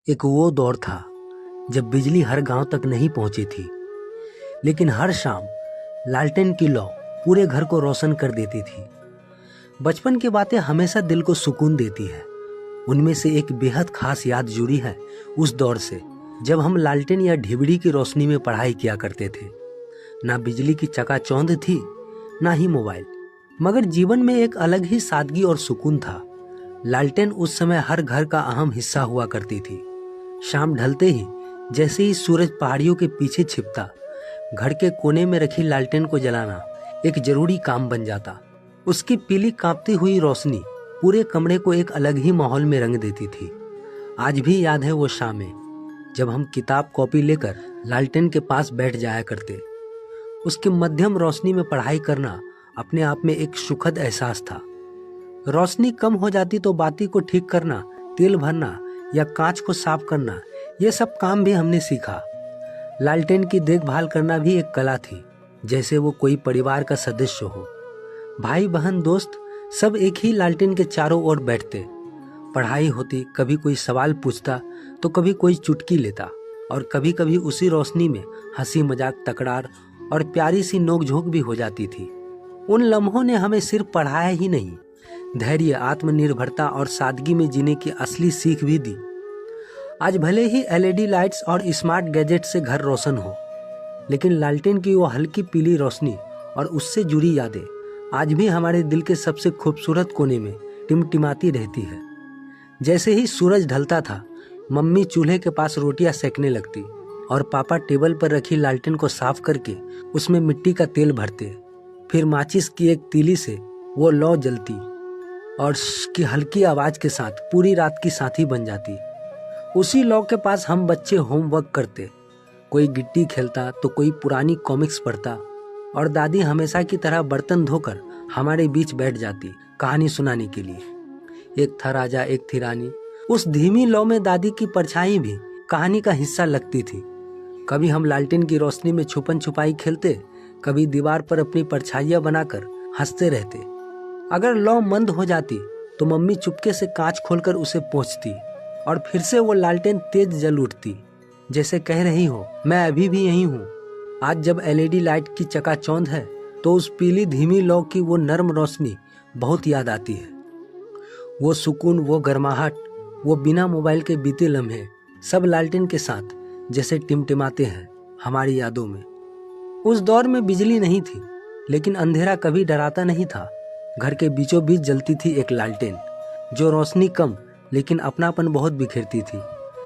एक वो दौर था जब बिजली हर गांव तक नहीं पहुंची थी, लेकिन हर शाम लालटेन की लौ पूरे घर को रोशन कर देती थी। बचपन की बातें हमेशा दिल को सुकून देती है। उनमें से एक बेहद खास याद जुड़ी है उस दौर से जब हम लालटेन या ढिबड़ी की रोशनी में पढ़ाई किया करते थे। ना बिजली की चकाचौंध थी, ना ही मोबाइल, मगर जीवन में एक अलग ही सादगी और सुकून था। लालटेन उस समय हर घर का अहम हिस्सा हुआ करती थी। शाम ढलते ही जैसे ही सूरज पहाड़ियों के पीछे छिपता, घर के कोने में रखी लालटेन को जलाना एक जरूरी काम बन जाता। उसकी पीली कांपती हुई रोशनी पूरे कमरे को एक अलग ही माहौल में रंग देती थी। आज भी याद है वो शामें जब हम किताब कॉपी लेकर लालटेन के पास बैठ जाया करते। उसकी मध्यम रोशनी में पढ़ाई करना अपने आप में एक सुखद एहसास था। रोशनी कम हो जाती तो बाती को ठीक करना, तेल भरना या कांच को साफ करना, ये सब काम भी हमने सीखा। लालटेन की देखभाल करना भी एक कला थी, जैसे वो कोई परिवार का सदस्य हो। भाई बहन दोस्त सब एक ही लालटेन के चारों ओर बैठते। पढ़ाई होती, कभी कोई सवाल पूछता तो कभी कोई चुटकी लेता, और कभी कभी उसी रोशनी में हंसी मजाक, तकरार और प्यारी सी नोकझोंक भी हो जाती थी। उन लम्हों ने हमें सिर्फ पढ़ाया ही नहीं, धैर्य, आत्मनिर्भरता और सादगी में जीने की असली सीख भी दी। आज भले ही एलईडी लाइट्स और स्मार्ट गैजेट से घर रोशन हो, लेकिन लालटेन की वो हल्की पीली रोशनी और उससे जुड़ी यादें आज भी हमारे दिल के सबसे खूबसूरत कोने में टिमटिमाती रहती है। जैसे ही सूरज ढलता था, मम्मी चूल्हे के पास रोटियां सेकने लगती और पापा टेबल पर रखी लालटेन को साफ करके उसमें मिट्टी का तेल भरते। फिर माचिस की एक तीली से वो लौ जलती और की हल्की आवाज के साथ पूरी रात की साथी बन जाती। उसी लौ के पास हम बच्चे होमवर्क करते, कोई गिट्टी खेलता तो कोई पुरानी कॉमिक्स पढ़ता, और दादी हमेशा की तरह बर्तन धोकर हमारे बीच बैठ जाती कहानी सुनाने के लिए। एक था राजा, एक थी रानी। उस धीमी लौ में दादी की परछाई भी कहानी का हिस्सा लगती थी। कभी हम लालटेन की रोशनी में छुपन छुपाई खेलते, कभी दीवार पर अपनी परछाइयां बनाकर हंसते रहते। अगर लौ मंद हो जाती तो मम्मी चुपके से कांच खोलकर उसे पोंछती और फिर से वो लालटेन तेज जल उठती, जैसे कह रही हो, मैं अभी भी यहीं हूँ। आज जब एलईडी लाइट की चकाचौंध है तो उस पीली धीमी लौ की वो नर्म रोशनी बहुत याद आती है। वो सुकून, वो गर्माहट, वो बिना मोबाइल के बीते लम्हे सब लालटेन के साथ जैसे टिमटिमाते हैं हमारी यादों में। उस दौर में बिजली नहीं थी, लेकिन अंधेरा कभी डराता नहीं था। घर के बीचों बीच जलती थी एक लालटेन, जो रोशनी कम लेकिन अपनापन बहुत बिखेरती थी।